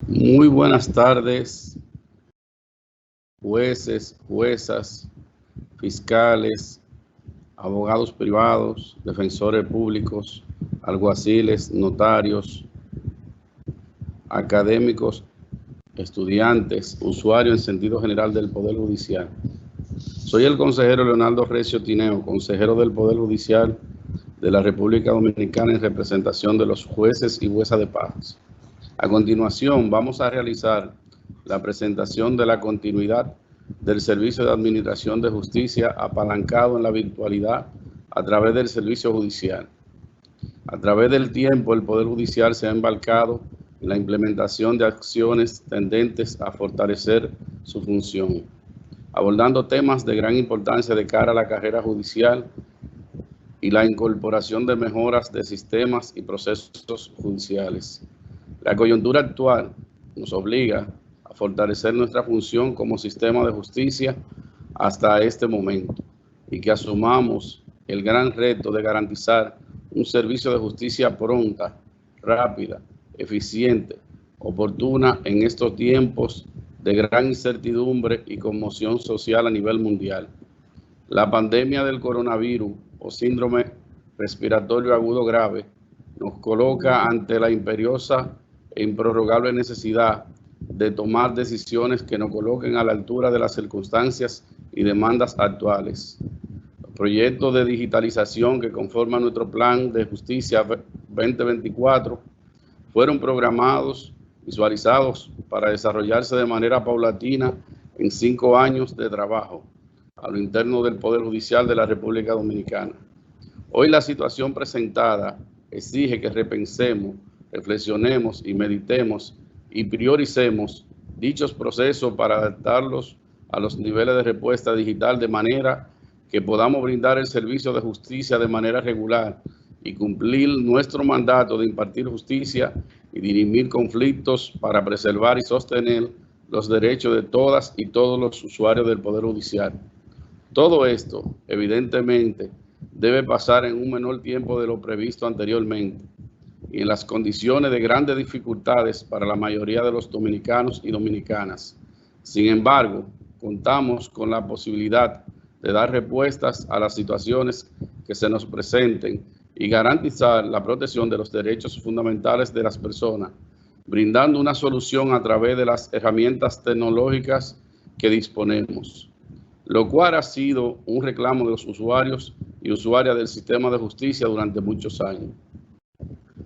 Muy buenas tardes, jueces, juezas, fiscales, abogados privados, defensores públicos, alguaciles, notarios, académicos, estudiantes, usuarios en sentido general del Poder Judicial. Soy el consejero Leonardo Recio Tineo, consejero del Poder Judicial de la República Dominicana en representación de los jueces y juezas de paz. A continuación, vamos a realizar la presentación de la continuidad del Servicio de Administración de Justicia apalancado en la virtualidad a través del Servicio Judicial. A través del tiempo, el Poder Judicial se ha embarcado en la implementación de acciones tendentes a fortalecer su función, abordando temas de gran importancia de cara a la carrera judicial y la incorporación de mejoras de sistemas y procesos judiciales. La coyuntura actual nos obliga a fortalecer nuestra función como sistema de justicia hasta este momento y que asumamos el gran reto de garantizar un servicio de justicia pronta, rápida, eficiente, oportuna en estos tiempos de gran incertidumbre y conmoción social a nivel mundial. La pandemia del coronavirus o síndrome respiratorio agudo grave nos coloca ante la imperiosa e improrrogable necesidad de tomar decisiones que nos coloquen a la altura de las circunstancias y demandas actuales. Los proyectos de digitalización que conforman nuestro Plan de Justicia 2024 fueron programados, visualizados para desarrollarse de manera paulatina en 5 años de trabajo a lo interno del Poder Judicial de la República Dominicana. Hoy la situación presentada exige que repensemos, reflexionemos y meditemos y prioricemos dichos procesos para adaptarlos a los niveles de respuesta digital de manera que podamos brindar el servicio de justicia de manera regular y cumplir nuestro mandato de impartir justicia y dirimir conflictos para preservar y sostener los derechos de todas y todos los usuarios del Poder Judicial. Todo esto, evidentemente, debe pasar en un menor tiempo de lo previsto anteriormente y en las condiciones de grandes dificultades para la mayoría de los dominicanos y dominicanas. Sin embargo, contamos con la posibilidad de dar respuestas a las situaciones que se nos presenten y garantizar la protección de los derechos fundamentales de las personas, brindando una solución a través de las herramientas tecnológicas que disponemos, lo cual ha sido un reclamo de los usuarios y usuarias del sistema de justicia durante muchos años.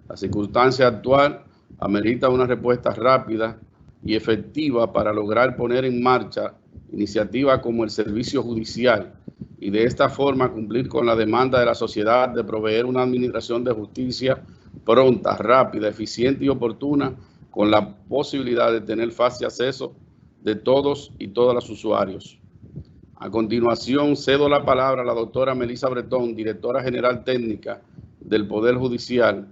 La circunstancia actual amerita una respuesta rápida y efectiva para lograr poner en marcha iniciativas como el servicio judicial y de esta forma cumplir con la demanda de la sociedad de proveer una administración de justicia pronta, rápida, eficiente y oportuna, con la posibilidad de tener fácil acceso de todos y todas los usuarios. A continuación, cedo la palabra a la doctora Melissa Bretón, directora general técnica del Poder Judicial,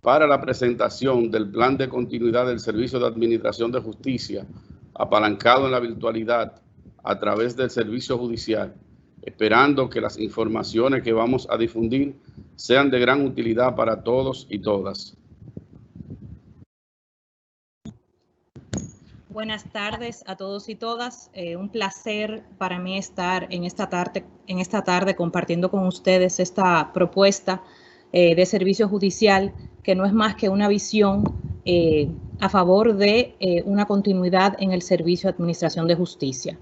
para la presentación del plan de continuidad del Servicio de Administración de Justicia, apalancado en la virtualidad a través del Servicio Judicial, esperando que las informaciones que vamos a difundir sean de gran utilidad para todos y todas. Buenas tardes a todos y todas. Un placer para mí estar en esta tarde compartiendo con ustedes esta propuesta de servicio judicial, que no es más que una visión a favor de una continuidad en el servicio de administración de justicia.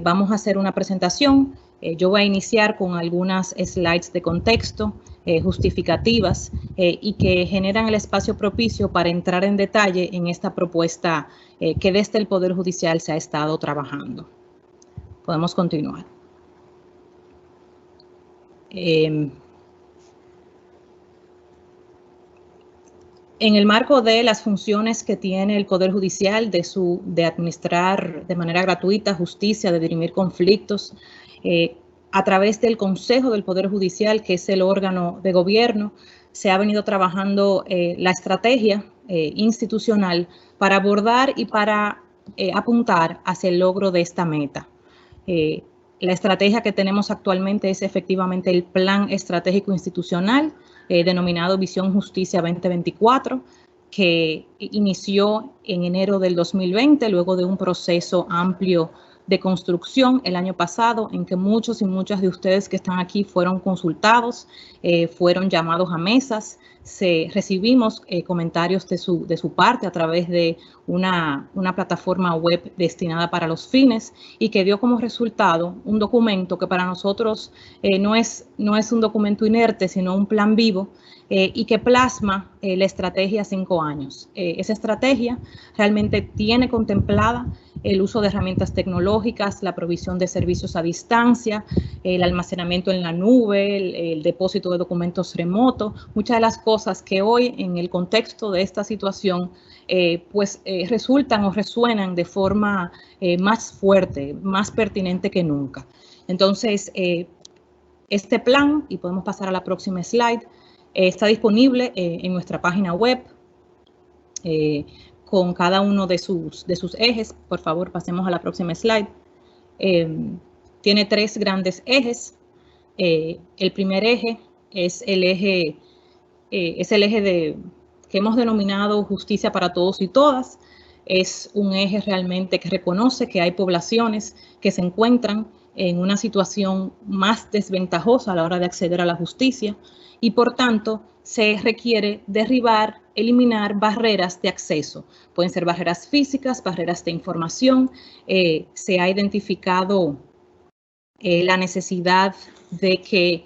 Vamos a hacer una presentación. Yo voy a iniciar con algunas slides de contexto justificativas y que generan el espacio propicio para entrar en detalle en esta propuesta que desde el Poder Judicial se ha estado trabajando. Podemos continuar. En el marco de las funciones que tiene el Poder Judicial de administrar de manera gratuita justicia, de dirimir conflictos, a través del Consejo del Poder Judicial, que es el órgano de gobierno, se ha venido trabajando la estrategia institucional para abordar y para apuntar hacia el logro de esta meta. La estrategia que tenemos actualmente es efectivamente el Plan Estratégico Institucional, denominado Visión Justicia 2024, que inició en enero del 2020, luego de un proceso amplio de construcción el año pasado, en que muchos y muchas de ustedes que están aquí fueron consultados, fueron llamados a mesas, recibimos comentarios de su parte a través de una plataforma web destinada para los fines y que dio como resultado un documento que para nosotros no es un documento inerte, sino un plan vivo, y que plasma la estrategia 5 años. Esa estrategia realmente tiene contemplada el uso de herramientas tecnológicas, la provisión de servicios a distancia, el almacenamiento en la nube, el depósito de documentos remotos, muchas de las cosas que hoy en el contexto de esta situación resultan o resuenan de forma más fuerte, más pertinente que nunca. Entonces, este plan, y podemos pasar a la próxima slide, está disponible en nuestra página web con cada uno de sus ejes. Por favor, pasemos a la próxima slide. Tiene 3 grandes ejes. El primer eje es el eje que hemos denominado justicia para todos y todas. Es un eje realmente que reconoce que hay poblaciones que se encuentran en una situación más desventajosa a la hora de acceder a la justicia y por tanto se requiere derribar, eliminar barreras de acceso. Pueden ser barreras físicas, barreras de información. Se ha identificado la necesidad de que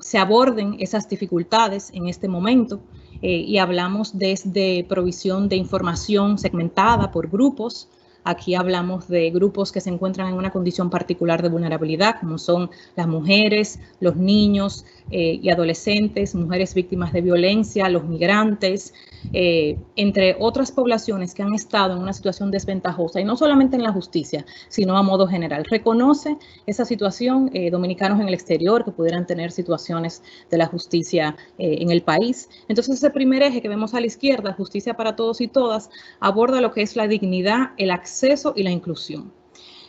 se aborden esas dificultades en este momento y hablamos desde provisión de información segmentada por grupos. Aquí hablamos de grupos que se encuentran en una condición particular de vulnerabilidad, como son las mujeres, los niños y adolescentes, mujeres víctimas de violencia, los migrantes, entre otras poblaciones que han estado en una situación desventajosa, y no solamente en la justicia, sino a modo general. Reconoce esa situación dominicanos en el exterior que pudieran tener situaciones de la justicia en el país. Entonces, ese primer eje que vemos a la izquierda, justicia para todos y todas, aborda lo que es la dignidad, el acceso y la inclusión.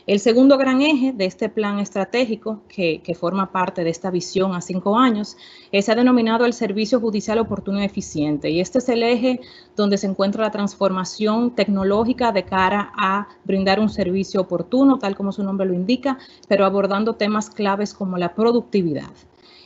El segundo gran eje de este plan estratégico que forma parte de esta visión a 5 años se ha denominado el servicio judicial oportuno y eficiente, y este es el eje donde se encuentra la transformación tecnológica de cara a brindar un servicio oportuno, tal como su nombre lo indica, pero abordando temas claves como la productividad.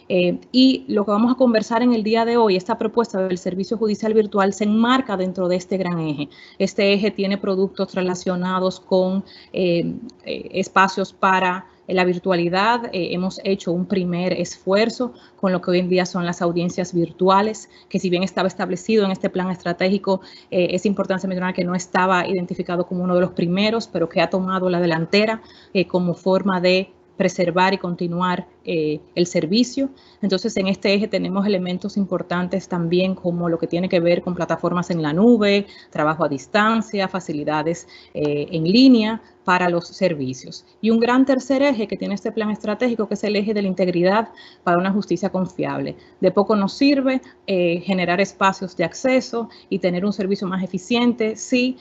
Y lo que vamos a conversar en el día de hoy, esta propuesta del servicio judicial virtual se enmarca dentro de este gran eje. Este eje tiene productos relacionados con espacios para la virtualidad. Hemos hecho un primer esfuerzo con lo que hoy en día son las audiencias virtuales, que si bien estaba establecido en este plan estratégico, es importante mencionar que no estaba identificado como uno de los primeros, pero que ha tomado la delantera como forma de preservar y continuar el servicio. Entonces, en este eje tenemos elementos importantes también como lo que tiene que ver con plataformas en la nube, trabajo a distancia, facilidades en línea para los servicios. Y un gran tercer eje que tiene este plan estratégico, que es el eje de la integridad para una justicia confiable. De poco nos sirve generar espacios de acceso y tener un servicio más eficiente si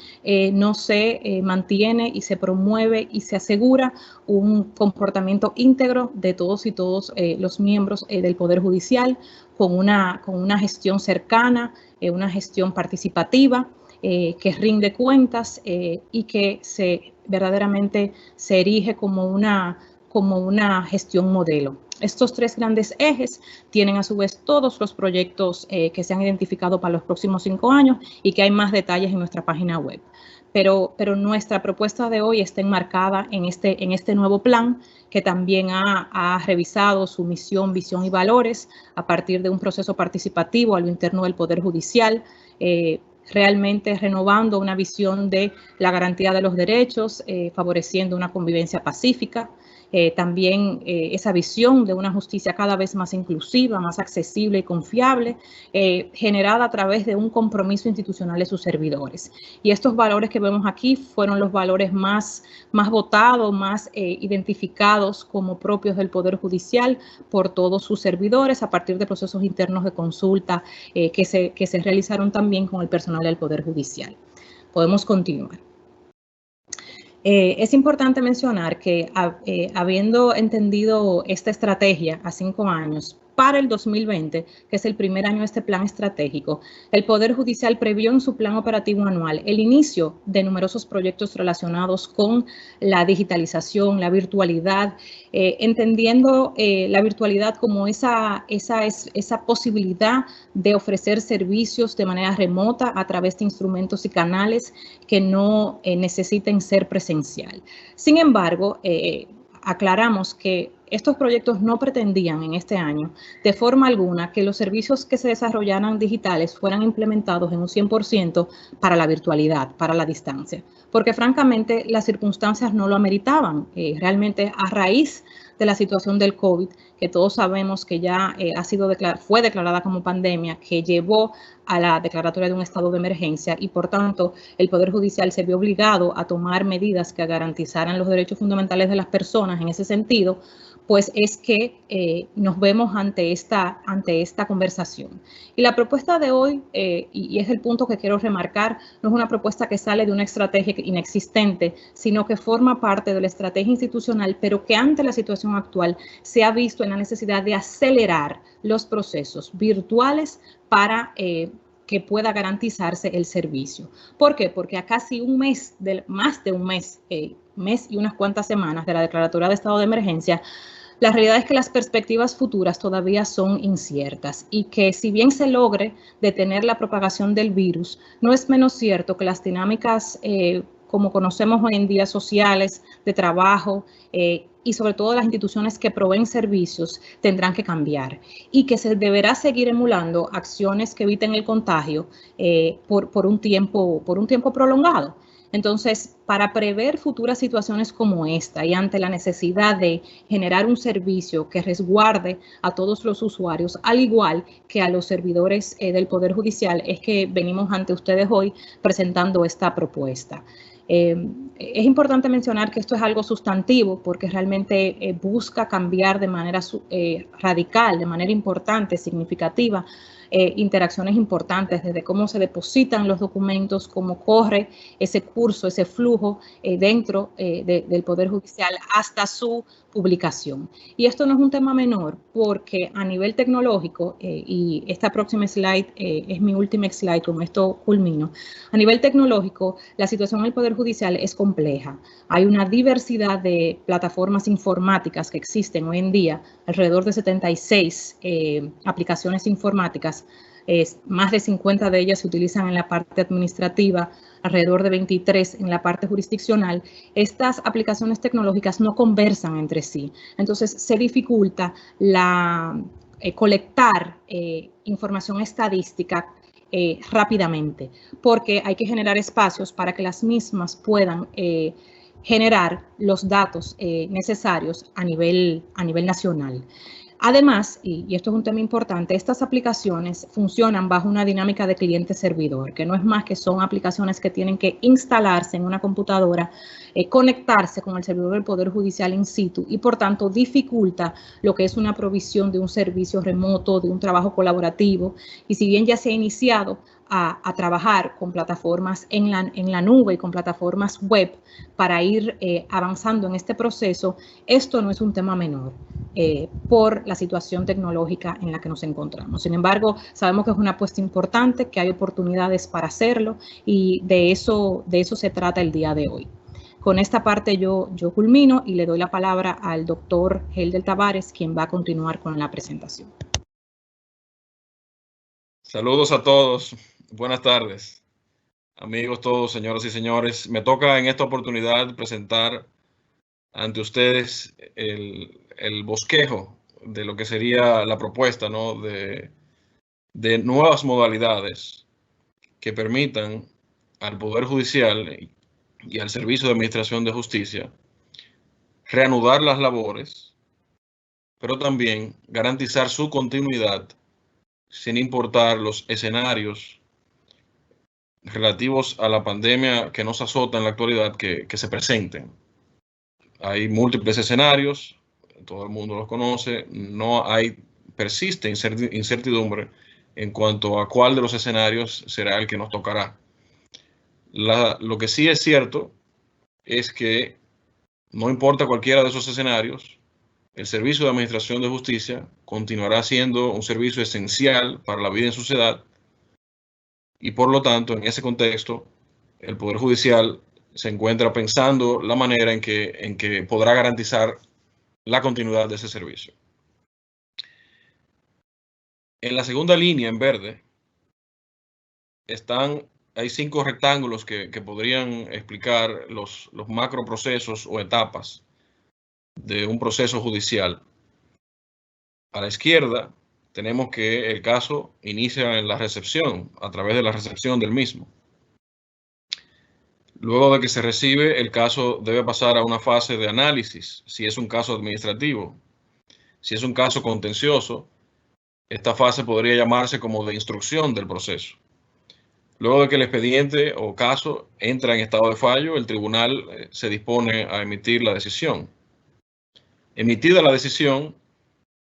no se mantiene y se promueve y se asegura un comportamiento íntegro de todos y todos los miembros del Poder Judicial con una gestión cercana, una gestión participativa, que rinde cuentas y que verdaderamente se erige como una gestión modelo. Estos 3 grandes ejes tienen a su vez todos los proyectos que se han identificado para los próximos 5 años y que hay más detalles en nuestra página web. Pero nuestra propuesta de hoy está enmarcada en este nuevo plan que también ha revisado su misión, visión y valores a partir de un proceso participativo a lo interno del Poder Judicial, realmente renovando una visión de la garantía de los derechos, favoreciendo una convivencia pacífica, también esa visión de una justicia cada vez más inclusiva, más accesible y confiable, generada a través de un compromiso institucional de sus servidores. Y estos valores que vemos aquí fueron los valores más votados, más identificados como propios del Poder Judicial por todos sus servidores a partir de procesos internos de consulta que se realizaron también con el personal del Poder Judicial. Podemos continuar. Es importante mencionar que habiendo entendido esta estrategia a 5 años, para el 2020, que es el primer año de este plan estratégico, el Poder Judicial previó en su plan operativo anual el inicio de numerosos proyectos relacionados con la digitalización, la virtualidad, entendiendo la virtualidad como esa posibilidad de ofrecer servicios de manera remota a través de instrumentos y canales que no necesiten ser presencial. Sin embargo, aclaramos que estos proyectos no pretendían en este año de forma alguna que los servicios que se desarrollaran digitales fueran implementados en un 100% para la virtualidad, para la distancia, porque francamente las circunstancias no lo ameritaban. Realmente a raíz de la situación del COVID, que todos sabemos que ya fue declarada como pandemia, que llevó a la declaratoria de un estado de emergencia y por tanto el Poder Judicial se vio obligado a tomar medidas que garantizaran los derechos fundamentales de las personas en ese sentido, pues es que nos vemos ante esta conversación. Y la propuesta de hoy, y es el punto que quiero remarcar, no es una propuesta que sale de una estrategia inexistente, sino que forma parte de la estrategia institucional, pero que ante la situación actual se ha visto en la necesidad de acelerar los procesos virtuales para que pueda garantizarse el servicio. ¿Por qué? Porque a casi un mes, más de un mes, mes y unas cuantas semanas de la declaratoria de estado de emergencia, la realidad es que las perspectivas futuras todavía son inciertas y que si bien se logre detener la propagación del virus, no es menos cierto que las dinámicas como conocemos hoy en día sociales, de trabajo y sobre todo las instituciones que proveen servicios tendrán que cambiar y que se deberá seguir emulando acciones que eviten el contagio por un tiempo prolongado. Entonces, para prever futuras situaciones como esta y ante la necesidad de generar un servicio que resguarde a todos los usuarios, al igual que a los servidores del Poder Judicial, es que venimos ante ustedes hoy presentando esta propuesta. Es importante mencionar que esto es algo sustantivo porque realmente busca cambiar de manera radical, de manera importante, significativa, interacciones importantes, desde cómo se depositan los documentos, cómo corre ese curso, ese flujo dentro del Poder Judicial hasta su publicación. Y esto no es un tema menor porque a nivel tecnológico, y esta próxima slide es mi última slide, con esto culmino, a nivel tecnológico la situación en el Poder Judicial es compleja. Hay una diversidad de plataformas informáticas que existen hoy en día, alrededor de 76 aplicaciones informáticas. Más de 50 de ellas se utilizan en la parte administrativa, alrededor de 23 en la parte jurisdiccional. Estas aplicaciones tecnológicas no conversan entre sí, entonces se dificulta colectar información estadística rápidamente, porque hay que generar espacios para que las mismas puedan generar los datos necesarios a nivel nacional. Además, y esto es un tema importante, estas aplicaciones funcionan bajo una dinámica de cliente-servidor, que no es más que son aplicaciones que tienen que instalarse en una computadora, conectarse con el servidor del Poder Judicial in situ y, por tanto, dificulta lo que es una provisión de un servicio remoto, de un trabajo colaborativo. Y si bien ya se ha iniciado a trabajar con plataformas en la nube y con plataformas web para ir avanzando en este proceso, esto no es un tema menor por la situación tecnológica en la que nos encontramos. Sin embargo, sabemos que es una apuesta importante, que hay oportunidades para hacerlo y de eso se trata el día de hoy. Con esta parte yo culmino y le doy la palabra al doctor Helder Tavares, quien va a continuar con la presentación. Saludos a todos. Buenas tardes, amigos todos, señoras y señores. Me toca en esta oportunidad presentar ante ustedes el bosquejo de lo que sería la propuesta, ¿no? de nuevas modalidades que permitan al Poder Judicial y al Servicio de Administración de Justicia reanudar las labores, pero también garantizar su continuidad sin importar los escenarios relativos a la pandemia que nos azota en la actualidad que se presenten. Hay múltiples escenarios, todo el mundo los conoce, persiste incertidumbre en cuanto a cuál de los escenarios será el que nos tocará. Lo que sí es cierto es que no importa cualquiera de esos escenarios, el Servicio de Administración de Justicia continuará siendo un servicio esencial para la vida en sociedad y, por lo tanto, en ese contexto, el Poder Judicial se encuentra pensando la manera en que podrá garantizar la continuidad de ese servicio. En la segunda línea, en verde, hay 5 rectángulos que podrían explicar los macroprocesos o etapas de un proceso judicial. A la izquierda tenemos que el caso inicia en la recepción, a través de la recepción del mismo. Luego de que se recibe, el caso debe pasar a una fase de análisis, si es un caso administrativo. Si es un caso contencioso, esta fase podría llamarse como de instrucción del proceso. Luego de que el expediente o caso entra en estado de fallo, el tribunal se dispone a emitir la decisión. Emitida la decisión,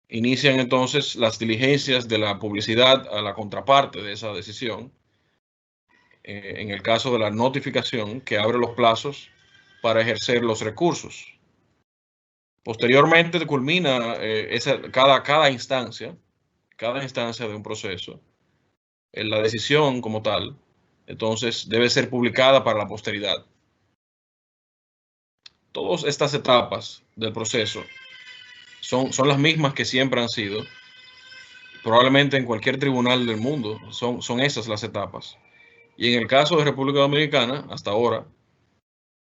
inician entonces las diligencias de la publicidad a la contraparte de esa decisión, en el caso de la notificación, que abre los plazos para ejercer los recursos. Posteriormente culmina cada instancia de un proceso, en la decisión como tal, entonces debe ser publicada para la posteridad. Todas estas etapas del proceso son las mismas que siempre han sido. Probablemente en cualquier tribunal del mundo son esas las etapas. Y en el caso de República Dominicana, hasta ahora,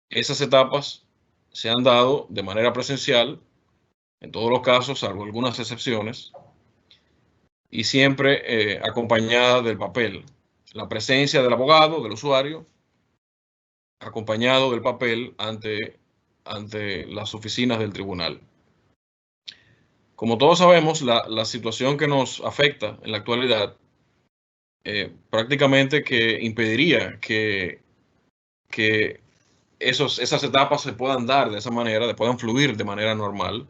esas etapas se han dado de manera presencial, en todos los casos, salvo algunas excepciones, y siempre acompañada del papel. La presencia del abogado, del usuario, acompañado del papel ante las oficinas del tribunal. Como todos sabemos, la situación que nos afecta en la actualidad prácticamente que impediría que esas etapas se puedan dar de esa manera, puedan fluir de manera normal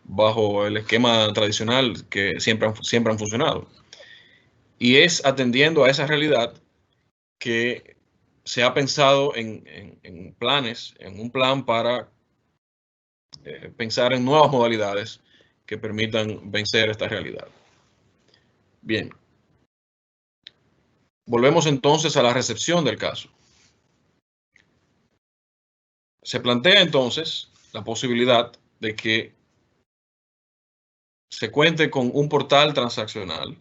bajo el esquema tradicional que siempre han funcionado. Y es atendiendo a esa realidad que se ha pensado en planes, en un plan para pensar en nuevas modalidades que permitan vencer esta realidad. Bien. Volvemos entonces a la recepción del caso. Se plantea entonces la posibilidad de que se cuente con un portal transaccional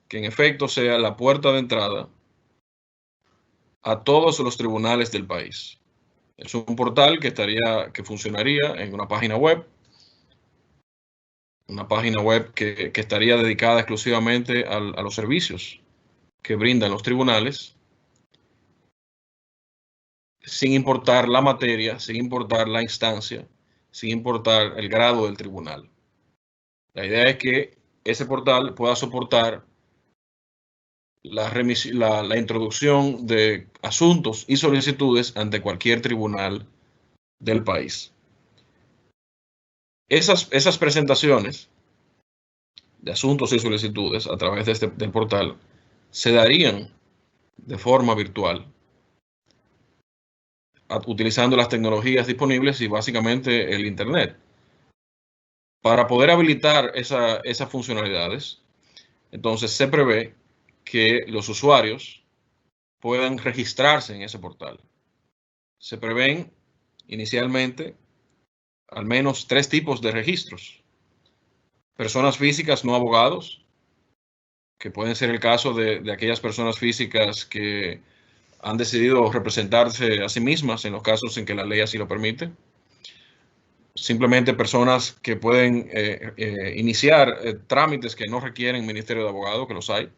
que en efecto sea la puerta de entrada a todos los tribunales del país. Es un portal que funcionaría en una página web que estaría dedicada exclusivamente a los servicios que brindan los tribunales, sin importar la materia, sin importar la instancia, sin importar el grado del tribunal. La idea es que ese portal pueda soportar la introducción de asuntos y solicitudes ante cualquier tribunal del país. Esas presentaciones de asuntos y solicitudes a través del portal se darían de forma virtual, utilizando las tecnologías disponibles y básicamente el Internet. Para poder habilitar esas funcionalidades, entonces se prevé que los usuarios puedan registrarse en ese portal. Se prevén inicialmente al menos 3 tipos de registros. Personas físicas, no abogados, que pueden ser el caso de aquellas personas físicas que han decidido representarse a sí mismas en los casos en que la ley así lo permite. Simplemente personas que pueden iniciar trámites que no requieren ministerio de abogado, que los hay.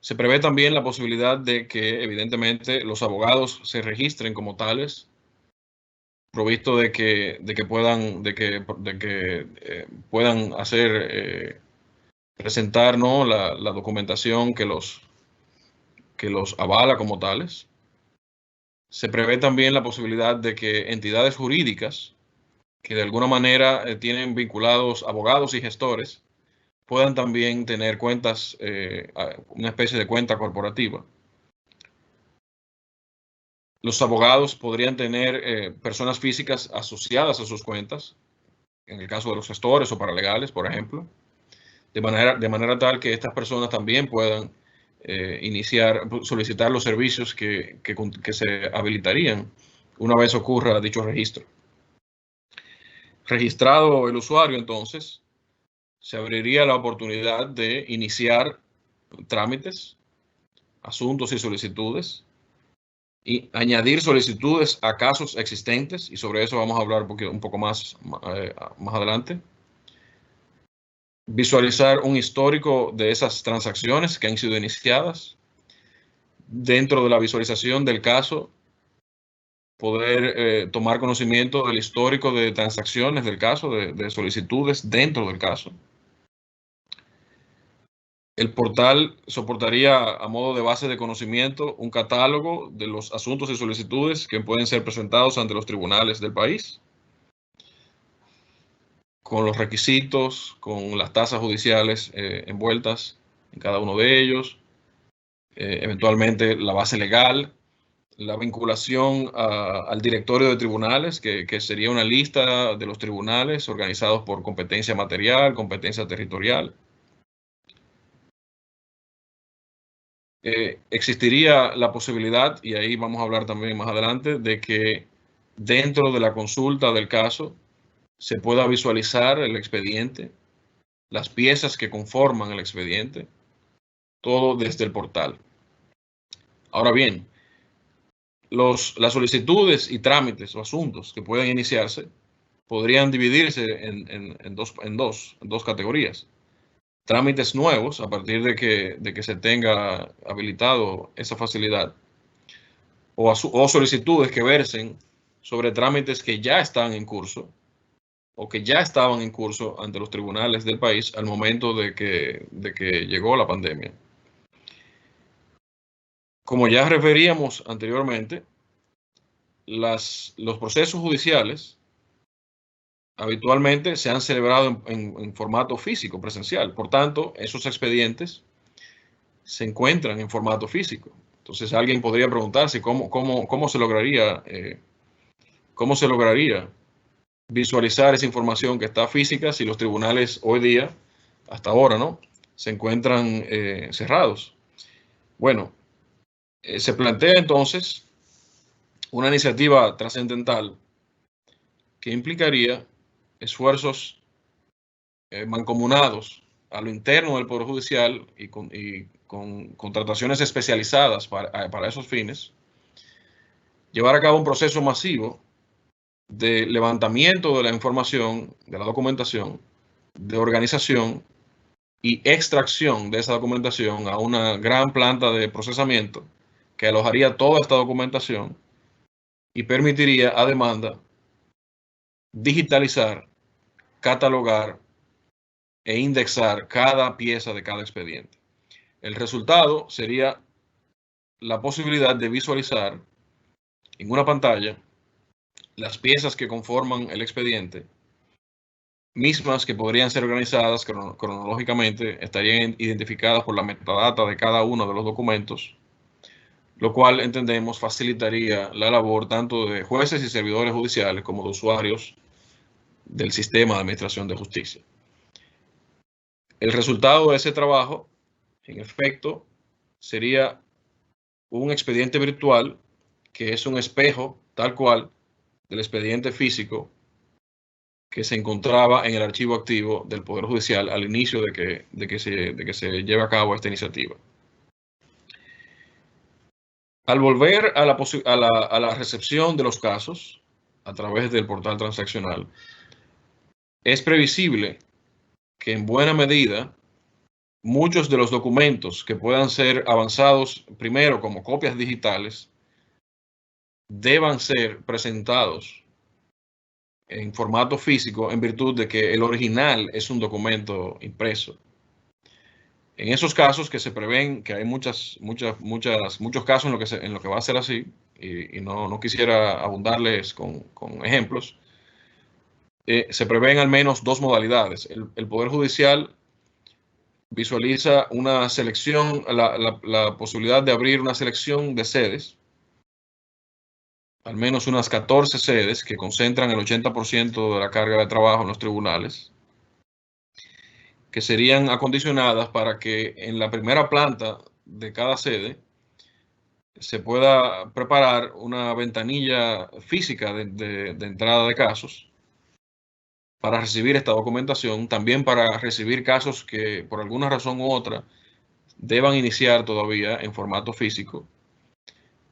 Se prevé también la posibilidad de que, evidentemente, los abogados se registren como tales, provisto de que puedan presentar, ¿no?, la documentación que los avala como tales. Se prevé también la posibilidad de que entidades jurídicas que de alguna manera tienen vinculados abogados y gestores puedan también tener cuentas, una especie de cuenta corporativa. Los abogados podrían tener personas físicas asociadas a sus cuentas, en el caso de los gestores o paralegales, por ejemplo, de manera tal que estas personas también puedan solicitar los servicios que se habilitarían una vez ocurra dicho registro. Registrado el usuario, entonces, se abriría la oportunidad de iniciar trámites, asuntos y solicitudes, y añadir solicitudes a casos existentes, y sobre eso vamos a hablar un poco más adelante. Visualizar un histórico de esas transacciones que han sido iniciadas. Dentro de la visualización del caso, poder tomar conocimiento del histórico de transacciones del caso, de solicitudes dentro del caso. El portal soportaría, a modo de base de conocimiento, un catálogo de los asuntos y solicitudes que pueden ser presentados ante los tribunales del país, con los requisitos, con las tasas judiciales envueltas en cada uno de ellos, eventualmente la base legal, la vinculación al directorio de tribunales, que sería una lista de los tribunales organizados por competencia material, competencia territorial. Existiría la posibilidad, y ahí vamos a hablar también más adelante, de que dentro de la consulta del caso se pueda visualizar el expediente, las piezas que conforman el expediente, todo desde el portal. Ahora bien, las solicitudes y trámites o asuntos que pueden iniciarse podrían dividirse en dos categorías. Trámites nuevos, a partir de que se tenga habilitado esa facilidad, o solicitudes que versen sobre trámites que ya están en curso o que ya estaban en curso ante los tribunales del país al momento de que llegó la pandemia. Como ya referíamos anteriormente, los procesos judiciales habitualmente se han celebrado en formato físico, presencial. Por tanto, esos expedientes se encuentran en formato físico. Entonces, alguien podría preguntarse cómo se lograría visualizar esa información que está física si los tribunales hoy día, hasta ahora, ¿no?, se encuentran cerrados. Bueno, se plantea entonces una iniciativa trascendental que implicaría esfuerzos mancomunados a lo interno del Poder Judicial y con contrataciones especializadas para esos fines, llevar a cabo un proceso masivo de levantamiento de la información, de la documentación, de organización y extracción de esa documentación a una gran planta de procesamiento que alojaría toda esta documentación y permitiría a demanda digitalizar, catalogar e indexar cada pieza de cada expediente. El resultado sería la posibilidad de visualizar en una pantalla las piezas que conforman el expediente, mismas que podrían ser organizadas cronológicamente, estarían identificadas por la metadata de cada uno de los documentos, lo cual entendemos facilitaría la labor tanto de jueces y servidores judiciales como de usuarios del sistema de administración de justicia. El resultado de ese trabajo, en efecto, sería un expediente virtual que es un espejo tal cual del expediente físico que se encontraba en el archivo activo del Poder Judicial al inicio de que se lleve a cabo esta iniciativa. Al volver a la recepción de los casos a través del portal transaccional, es previsible que en buena medida muchos de los documentos que puedan ser avanzados primero como copias digitales deban ser presentados en formato físico en virtud de que el original es un documento impreso. En esos casos que se prevén, que hay muchos casos en lo que va a ser así, y no quisiera abundarles con ejemplos, se prevén al menos dos modalidades. El Poder Judicial visualiza una selección, la posibilidad de abrir una selección de sedes al menos unas 14 sedes que concentran el 80% de la carga de trabajo en los tribunales, que serían acondicionadas para que en la primera planta de cada sede se pueda preparar una ventanilla física de entrada de casos para recibir esta documentación, también para recibir casos que por alguna razón u otra deban iniciar todavía en formato físico.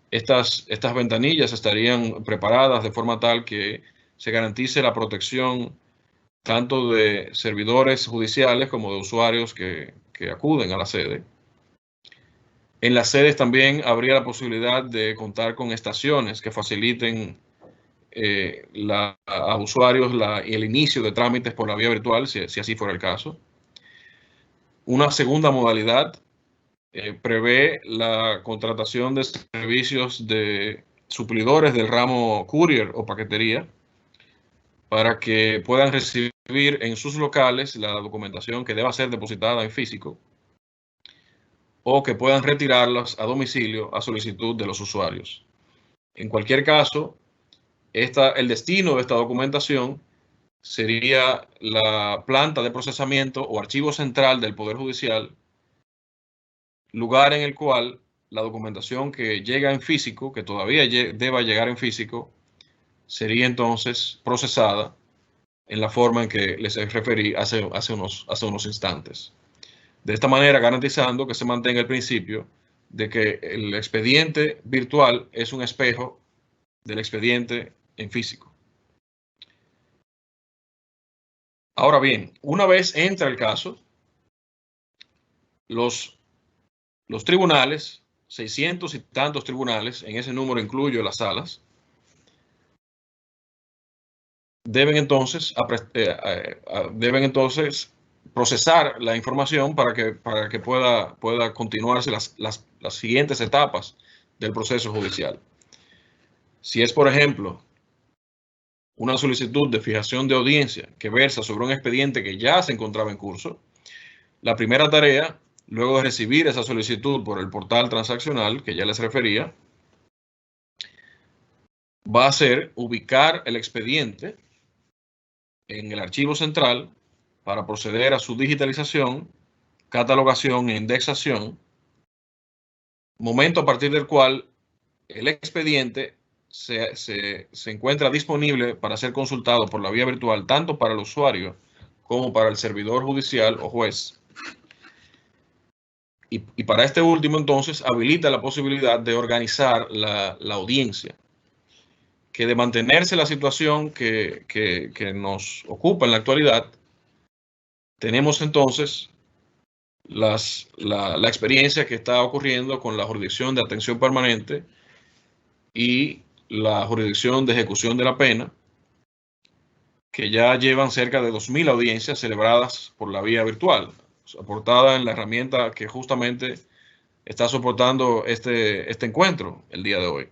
Estas ventanillas estarían preparadas de forma tal que se garantice la protección tanto de servidores judiciales como de usuarios que acuden a la sede. En las sedes también habría la posibilidad de contar con estaciones que faciliten a usuarios el inicio de trámites por la vía virtual, si así fuera el caso. Una segunda modalidad prevé la contratación de servicios de suplidores del ramo courier o paquetería para que puedan recibir en sus locales la documentación que deba ser depositada en físico o que puedan retirarlas a domicilio a solicitud de los usuarios. En cualquier caso, el destino de esta documentación sería la planta de procesamiento o archivo central del Poder Judicial, lugar en el cual la documentación que llega en físico, que todavía deba llegar en físico, sería entonces procesada en la forma en que les referí hace unos instantes. De esta manera, garantizando que se mantenga el principio de que el expediente virtual es un espejo del expediente en físico. Ahora bien, una vez entra el caso, los tribunales, 600 y tantos tribunales, en ese número incluyo las salas, deben entonces procesar la información para que pueda continuarse las siguientes etapas del proceso judicial. Si es, por ejemplo, una solicitud de fijación de audiencia que versa sobre un expediente que ya se encontraba en curso, la primera tarea, luego de recibir esa solicitud por el portal transaccional que ya les refería, va a ser ubicar el expediente en el archivo central para proceder a su digitalización, catalogación e indexación, momento a partir del cual el expediente se encuentra disponible para ser consultado por la vía virtual, tanto para el usuario como para el servidor judicial o juez. Y para este último, entonces, habilita la posibilidad de organizar la audiencia, que de mantenerse la situación que nos ocupa en la actualidad, tenemos entonces la experiencia que está ocurriendo con la jurisdicción de atención permanente y la jurisdicción de ejecución de la pena, que ya llevan cerca de 2.000 audiencias celebradas por la vía virtual, soportada en la herramienta que justamente está soportando este encuentro el día de hoy.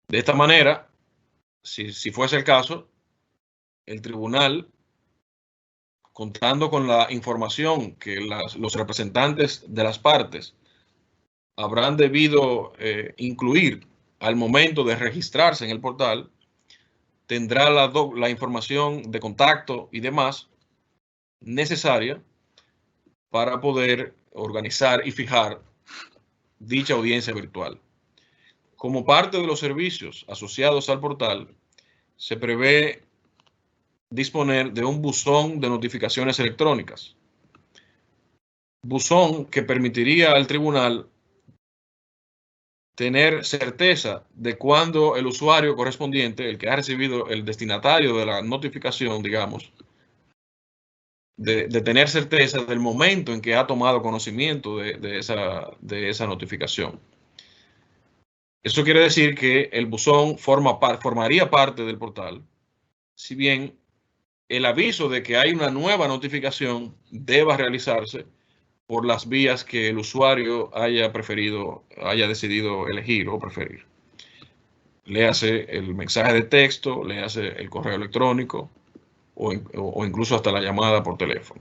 De esta manera, si fuese el caso, el tribunal, contando con la información que los representantes de las partes habrán debido incluir al momento de registrarse en el portal, tendrá la información de contacto y demás necesaria para poder organizar y fijar dicha audiencia virtual. Como parte de los servicios asociados al portal, se prevé disponer de un buzón de notificaciones electrónicas. Buzón que permitiría al tribunal tener certeza de cuándo el usuario correspondiente, el que ha recibido, el destinatario de la notificación, digamos, de tener certeza del momento en que ha tomado conocimiento de esa notificación. Eso quiere decir que el buzón formaría parte del portal, si bien el aviso de que hay una nueva notificación deba realizarse por las vías que el usuario haya decidido elegir o preferir. Léase el mensaje de texto, léase el correo electrónico o incluso hasta la llamada por teléfono.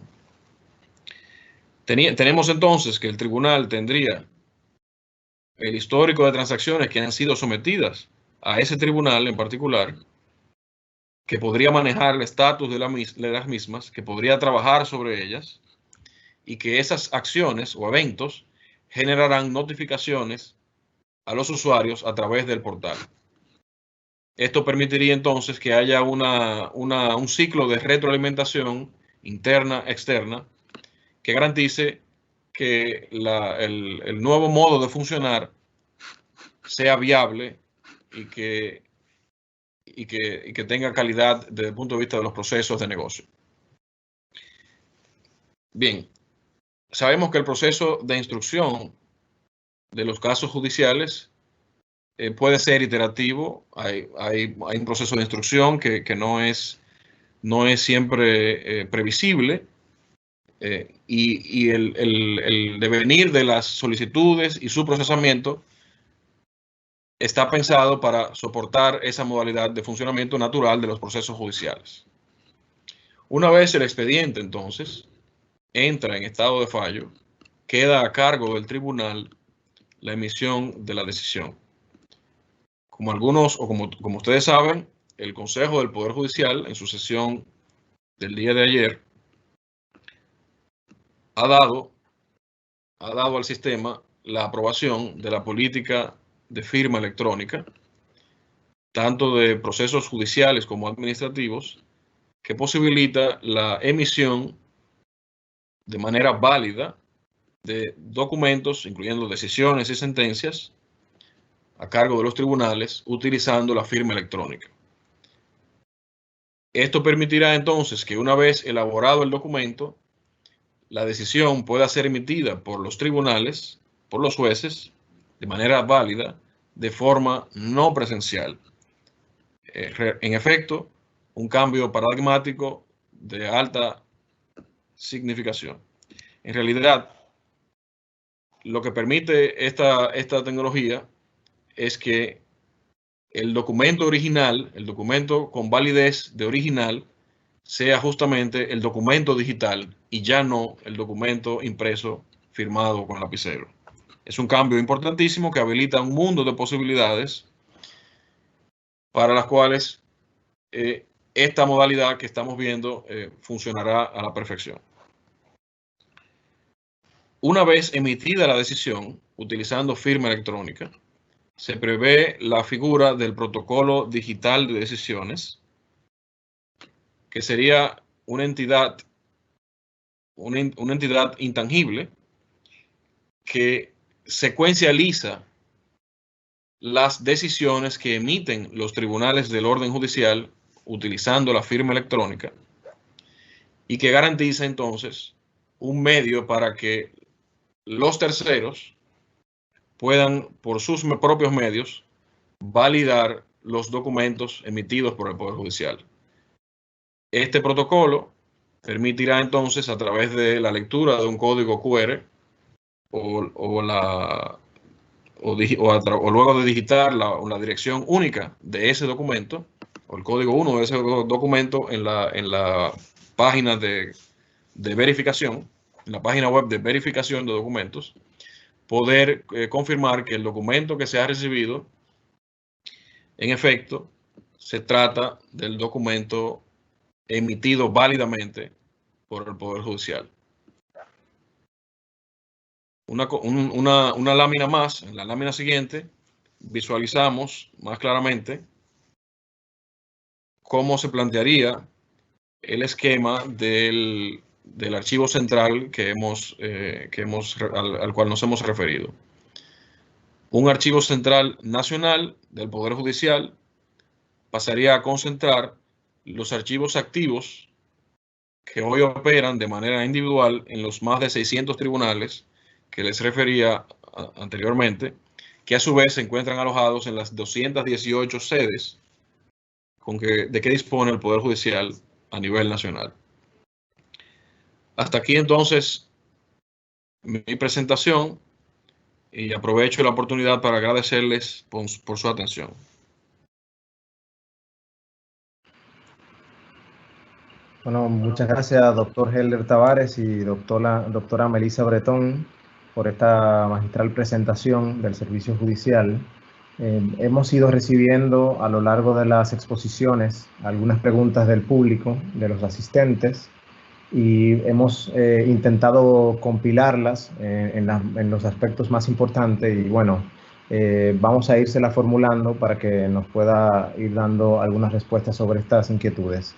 Tenemos entonces que el tribunal tendría el histórico de transacciones que han sido sometidas a ese tribunal en particular, que podría manejar el estatus de las mismas, que podría trabajar sobre ellas, y que esas acciones o eventos generarán notificaciones a los usuarios a través del portal. Esto permitiría entonces que haya un ciclo de retroalimentación interna, externa, que garantice que el nuevo modo de funcionar sea viable y que tenga calidad desde el punto de vista de los procesos de negocio. Bien, sabemos que el proceso de instrucción de los casos judiciales puede ser iterativo. Hay un proceso de instrucción que no es siempre previsible, y el devenir de las solicitudes y su procesamiento está pensado para soportar esa modalidad de funcionamiento natural de los procesos judiciales. Una vez el expediente, entonces, entra en estado de fallo, queda a cargo del tribunal la emisión de la decisión. Como ustedes saben, el Consejo del Poder Judicial, en su sesión del día de ayer, ha dado al sistema la aprobación de la política de firma electrónica, tanto de procesos judiciales como administrativos, que posibilita la emisión de manera válida de documentos, incluyendo decisiones y sentencias, a cargo de los tribunales, utilizando la firma electrónica. Esto permitirá entonces que, una vez elaborado el documento, la decisión pueda ser emitida por los tribunales, por los jueces, de manera válida, de forma no presencial. En efecto, un cambio paradigmático de alta significación. En realidad, lo que permite esta tecnología es que el documento original, el documento con validez de original, sea justamente el documento digital y ya no el documento impreso firmado con lapicero. Es un cambio importantísimo que habilita un mundo de posibilidades para las cuales esta modalidad que estamos viendo funcionará a la perfección. Una vez emitida la decisión, utilizando firma electrónica, se prevé la figura del protocolo digital de decisiones, que sería una entidad intangible que secuencializa las decisiones que emiten los tribunales del orden judicial utilizando la firma electrónica, y que garantiza entonces un medio para que los terceros puedan, por sus propios medios, validar los documentos emitidos por el Poder Judicial. Este protocolo permitirá entonces, a través de la lectura de un código QR o luego de digitar la dirección única de ese documento, o el código 1 de ese documento en la página de verificación, en la página web de verificación de documentos, poder confirmar que el documento que se ha recibido, en efecto, se trata del documento emitido válidamente por el Poder Judicial. Una lámina más, en la lámina siguiente, visualizamos más claramente cómo se plantearía el esquema del archivo central al cual nos hemos referido. Un archivo central nacional del Poder Judicial pasaría a concentrar los archivos activos que hoy operan de manera individual en los más de 600 tribunales que les refería anteriormente, que a su vez se encuentran alojados en las 218 sedes de que dispone el Poder Judicial a nivel nacional. Hasta aquí entonces mi presentación, y aprovecho la oportunidad para agradecerles por su atención. Bueno, muchas gracias, doctor Helder Tavares y doctora Melissa Bretón. por esta magistral presentación del servicio judicial. Hemos ido recibiendo a lo largo de las exposiciones algunas preguntas del público, de los asistentes, y hemos intentado compilarlas en los aspectos más importantes y bueno, vamos a írsela formulando para que nos pueda ir dando algunas respuestas sobre estas inquietudes.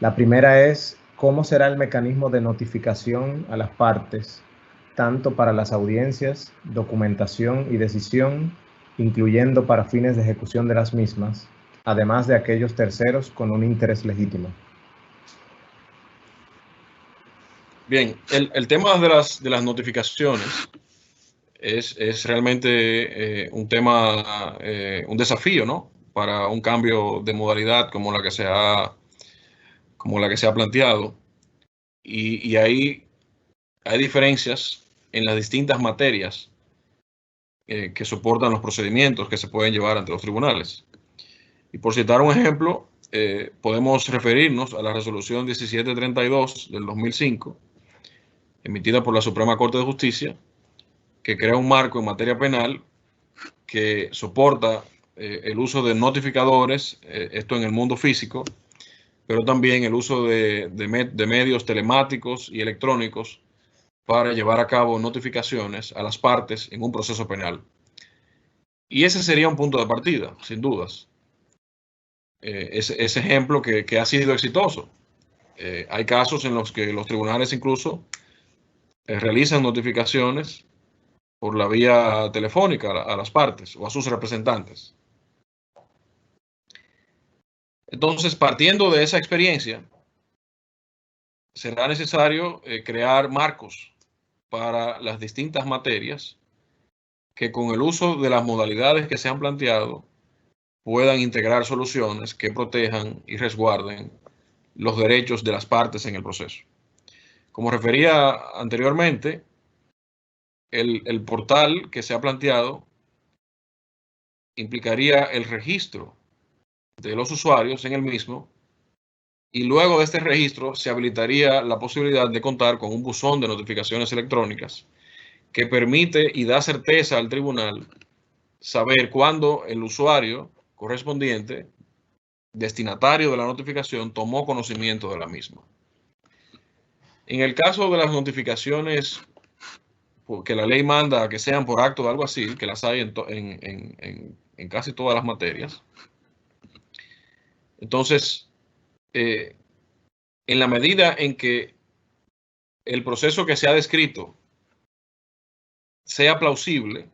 La primera es, ¿cómo será el mecanismo de notificación a las partes, tanto para las audiencias, documentación y decisión, incluyendo para fines de ejecución de las mismas, además de aquellos terceros con un interés legítimo? Bien, el tema de las notificaciones es realmente un tema, un desafío, ¿no? Para un cambio de modalidad como la que se ha planteado. Y ahí hay diferencias en las distintas materias que soportan los procedimientos que se pueden llevar ante los tribunales. Y por citar un ejemplo, podemos referirnos a la resolución 1732 del 2005, emitida por la Suprema Corte de Justicia, que crea un marco en materia penal que soporta el uso de notificadores, esto en el mundo físico, pero también el uso de medios telemáticos y electrónicos para llevar a cabo notificaciones a las partes en un proceso penal. Y ese sería un punto de partida, sin dudas. Ese ejemplo que ha sido exitoso. Hay casos en los que los tribunales incluso realizan notificaciones por la vía telefónica a las partes o a sus representantes. Entonces, partiendo de esa experiencia, será necesario crear marcos para las distintas materias que con el uso de las modalidades que se han planteado puedan integrar soluciones que protejan y resguarden los derechos de las partes en el proceso. Como refería anteriormente, el portal que se ha planteado implicaría el registro de los usuarios en el mismo y luego de este registro se habilitaría la posibilidad de contar con un buzón de notificaciones electrónicas que permite y da certeza al tribunal saber cuándo el usuario correspondiente, destinatario de la notificación, tomó conocimiento de la misma. En el caso de las notificaciones que la ley manda que sean por acto de algo así, que las hay en casi todas las materias, entonces, en la medida en que el proceso que se ha descrito sea plausible,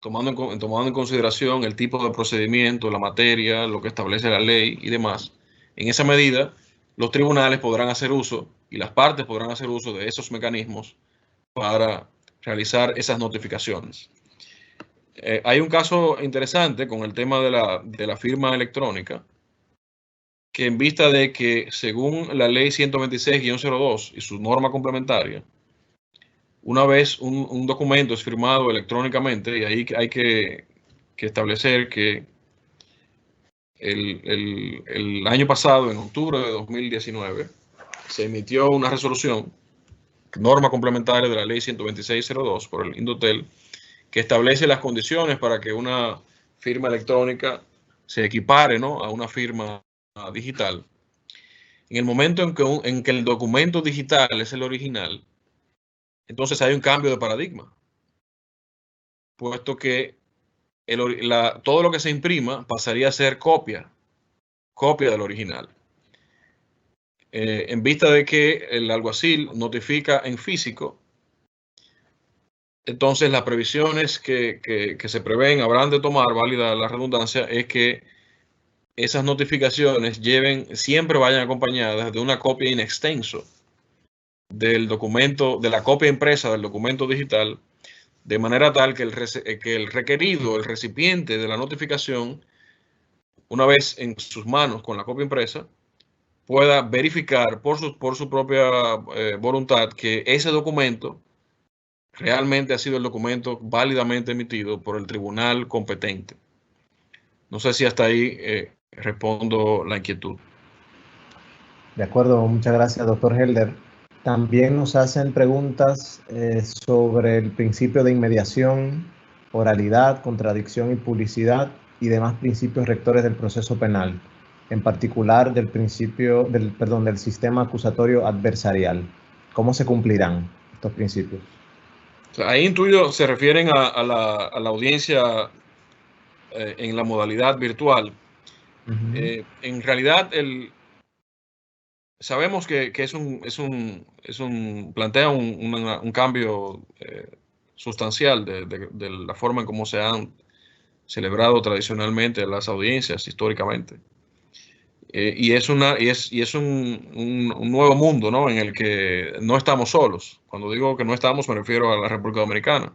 tomando en consideración el tipo de procedimiento, la materia, lo que establece la ley y demás, en esa medida los tribunales podrán hacer uso y las partes podrán hacer uso de esos mecanismos para realizar esas notificaciones. Hay un caso interesante con el tema de la firma electrónica, que en vista de que según la ley 126-02 y su norma complementaria, una vez un documento es firmado electrónicamente, y ahí hay que establecer que el año pasado, en octubre de 2019, se emitió una resolución, norma complementaria de la ley 126-02 por el Indotel, que establece las condiciones para que una firma electrónica se equipare, ¿no?, a una firma digital. En el momento en que el documento digital es el original, entonces hay un cambio de paradigma, puesto que todo lo que se imprima pasaría a ser copia del original. En vista de que el alguacil notifica en físico, entonces las previsiones que se prevén habrán de tomar, válida la redundancia, es que esas notificaciones siempre vayan acompañadas de una copia in extenso del documento, de la copia impresa del documento digital, de manera tal que el requerido, el recipiente de la notificación, una vez en sus manos con la copia impresa, pueda verificar por su propia voluntad que ese documento realmente ha sido el documento válidamente emitido por el tribunal competente. No sé si hasta ahí respondo la inquietud. De acuerdo, muchas gracias, doctor Helder. También nos hacen preguntas sobre el principio de inmediación, oralidad, contradicción y publicidad y demás principios rectores del proceso penal, en particular del del sistema acusatorio adversarial. ¿Cómo se cumplirán estos principios? Ahí intuyo, se refieren a la audiencia en la modalidad virtual. En realidad, sabemos que plantea un cambio sustancial de la forma en cómo se han celebrado tradicionalmente las audiencias históricamente. Y es un nuevo mundo, ¿no?, en el que no estamos solos. Cuando digo que no estamos, me refiero a la República Dominicana.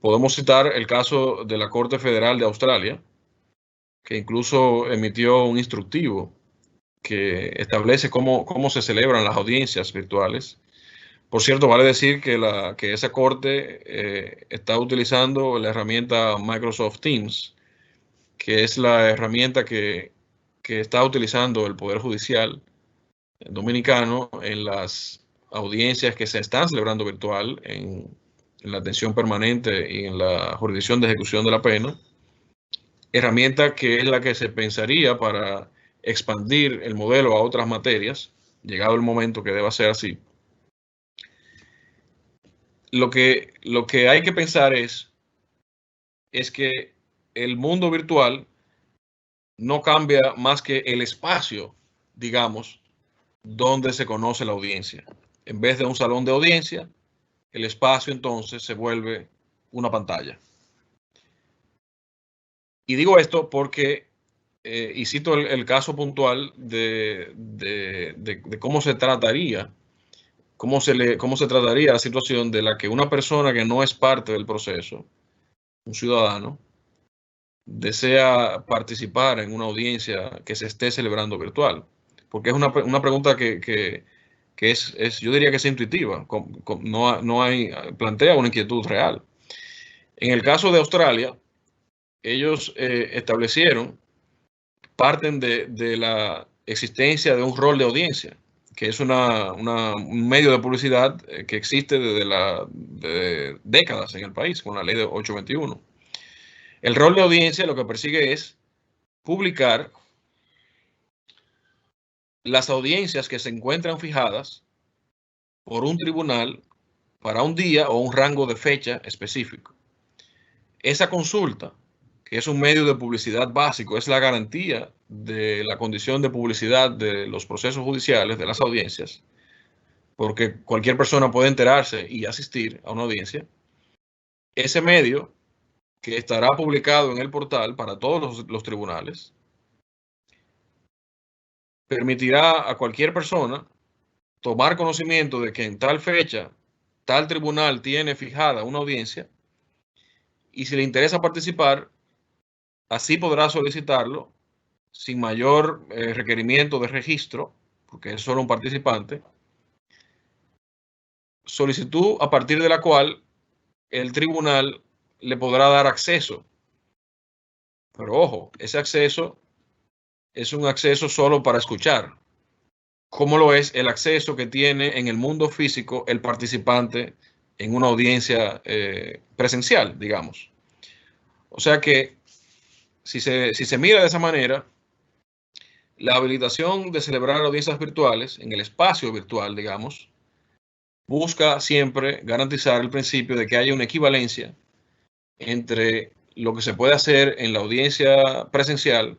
Podemos citar el caso de la Corte Federal de Australia, que incluso emitió un instructivo que establece cómo se celebran las audiencias virtuales. Por cierto, vale decir que esa corte está utilizando la herramienta Microsoft Teams, que es la herramienta que está utilizando el Poder Judicial dominicano en las audiencias que se están celebrando virtual en la atención permanente y en la jurisdicción de ejecución de la pena. Herramienta que es la que se pensaría para expandir el modelo a otras materias, llegado el momento que deba ser así. Lo que hay que pensar es que el mundo virtual no cambia más que el espacio, digamos, donde se conoce la audiencia. En vez de un salón de audiencia, el espacio entonces se vuelve una pantalla. Y digo esto porque, y cito el caso puntual de cómo se trataría, cómo se trataría la situación de la que una persona que no es parte del proceso, un ciudadano, desea participar en una audiencia que se esté celebrando virtual. Porque es una pregunta que es, yo diría que es intuitiva, plantea una inquietud real. En el caso de Australia, ellos parten de la existencia de un rol de audiencia, que es un medio de publicidad que existe desde décadas en el país, con la ley de 821. El rol de audiencia lo que persigue es publicar las audiencias que se encuentran fijadas por un tribunal para un día o un rango de fecha específico. Esa consulta, que es un medio de publicidad básico, es la garantía de la condición de publicidad de los procesos judiciales, de las audiencias, porque cualquier persona puede enterarse y asistir a una audiencia. Ese medio, que estará publicado en el portal para todos los tribunales, permitirá a cualquier persona tomar conocimiento de que en tal fecha, tal tribunal tiene fijada una audiencia, y si le interesa participar, así podrá solicitarlo sin mayor requerimiento de registro, porque es solo un participante, solicitud a partir de la cual el tribunal le podrá dar acceso. Pero ojo, ese acceso es un acceso solo para escuchar, como lo es el acceso que tiene en el mundo físico el participante en una audiencia presencial, digamos. O sea que, si se mira de esa manera, la habilitación de celebrar audiencias virtuales en el espacio virtual, digamos, busca siempre garantizar el principio de que haya una equivalencia entre lo que se puede hacer en la audiencia presencial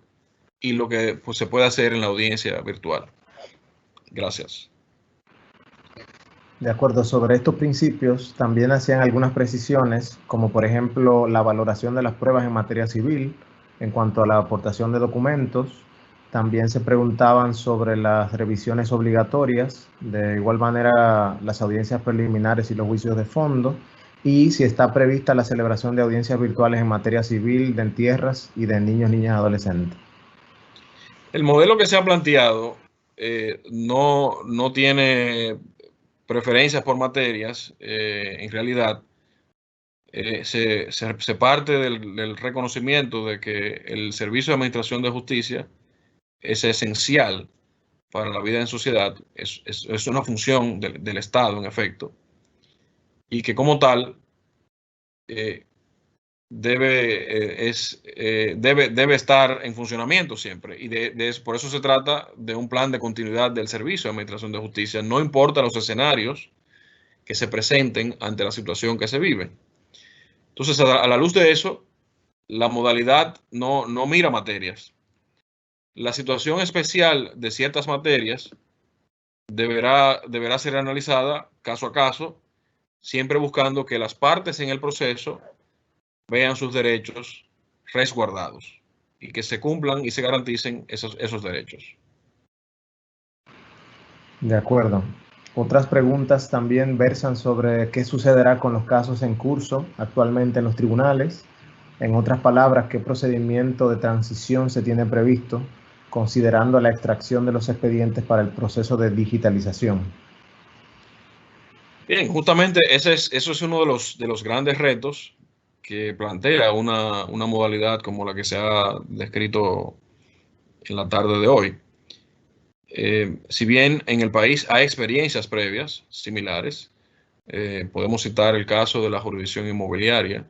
y lo que se puede hacer en la audiencia virtual. Gracias. De acuerdo, sobre estos principios también hacían algunas precisiones, como por ejemplo la valoración de las pruebas en materia civil en cuanto a la aportación de documentos. También se preguntaban sobre las revisiones obligatorias, de igual manera las audiencias preliminares y los juicios de fondo, y si está prevista la celebración de audiencias virtuales en materia civil, de entierros y de niños, niñas y adolescentes. El modelo que se ha planteado no tiene preferencias por materias. En realidad, se parte del reconocimiento de que el servicio de administración de justicia es esencial para la vida en sociedad, es una función del Estado, en efecto, y que como tal debe estar en funcionamiento siempre. Y por eso se trata de un plan de continuidad del servicio de administración de justicia, no importa los escenarios que se presenten ante la situación que se vive. Entonces, a la luz de eso, la modalidad no mira materias. La situación especial de ciertas materias deberá ser analizada caso a caso, siempre buscando que las partes en el proceso vean sus derechos resguardados y que se cumplan y se garanticen esos derechos. De acuerdo. Otras preguntas también versan sobre qué sucederá con los casos en curso actualmente en los tribunales. En otras palabras, qué procedimiento de transición se tiene previsto considerando la extracción de los expedientes para el proceso de digitalización. Bien, justamente eso es uno de los grandes retos que plantea una modalidad como la que se ha descrito en la tarde de hoy. Si bien en el país hay experiencias previas similares, podemos citar el caso de la jurisdicción inmobiliaria,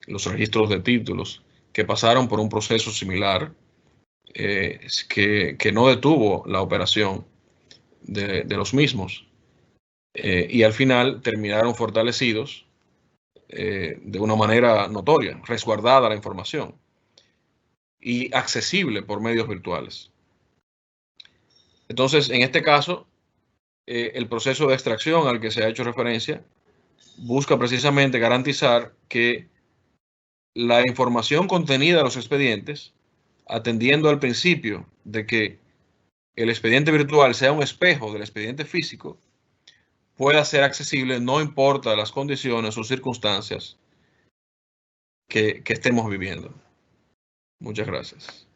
los registros de títulos, que pasaron por un proceso similar, que no detuvo la operación de los mismos, y al final terminaron fortalecidos de una manera notoria, resguardada la información y accesible por medios virtuales. Entonces, en este caso, el proceso de extracción al que se ha hecho referencia busca precisamente garantizar que la información contenida en los expedientes, atendiendo al principio de que el expediente virtual sea un espejo del expediente físico, pueda ser accesible, no importa las condiciones o circunstancias que estemos viviendo. Muchas gracias.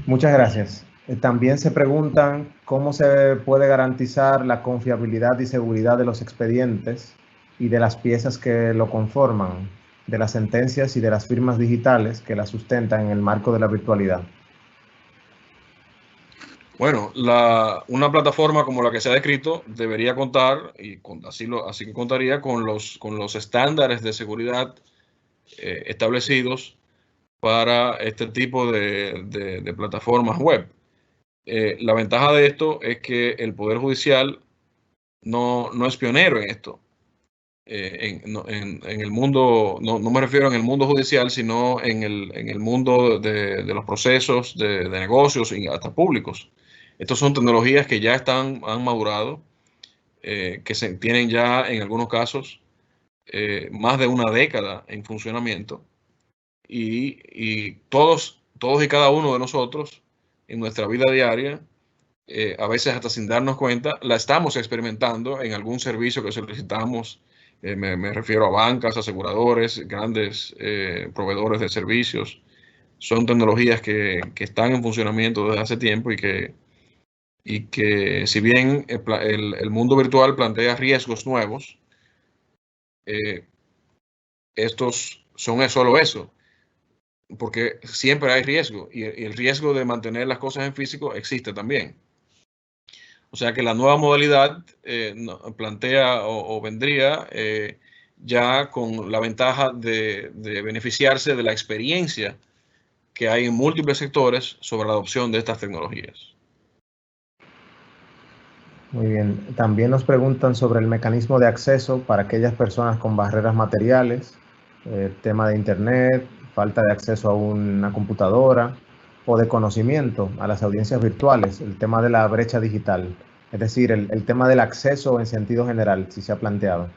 Muchas gracias. También se preguntan cómo se puede garantizar la confiabilidad y seguridad de los expedientes y de las piezas que lo conforman, de las sentencias y de las firmas digitales que la sustentan en el marco de la virtualidad. Bueno, una plataforma como la que se ha descrito debería contar, y así que contaría con los estándares de seguridad establecidos para este tipo de plataformas web. La ventaja de esto es que el Poder Judicial no es pionero en esto. En el mundo, no me refiero en el mundo judicial, sino en el mundo de los procesos de negocios y hasta públicos. Estas son tecnologías que ya han madurado, que se tienen ya en algunos casos más de una década en funcionamiento, y todos y cada uno de nosotros en nuestra vida diaria, a veces hasta sin darnos cuenta, la estamos experimentando en algún servicio que solicitamos. Me refiero a bancas, aseguradores, grandes proveedores de servicios. Son tecnologías que están en funcionamiento desde hace tiempo y que si bien el mundo virtual plantea riesgos nuevos, estos son solo eso, porque siempre hay riesgo y el riesgo de mantener las cosas en físico existe también. O sea que la nueva modalidad plantea o vendría ya con la ventaja de beneficiarse de la experiencia que hay en múltiples sectores sobre la adopción de estas tecnologías. Muy bien. También nos preguntan sobre el mecanismo de acceso para aquellas personas con barreras materiales, tema de internet, falta de acceso a una computadora o de conocimiento a las audiencias virtuales, el tema de la brecha digital, es decir, el tema del acceso en sentido general, si se ha planteado.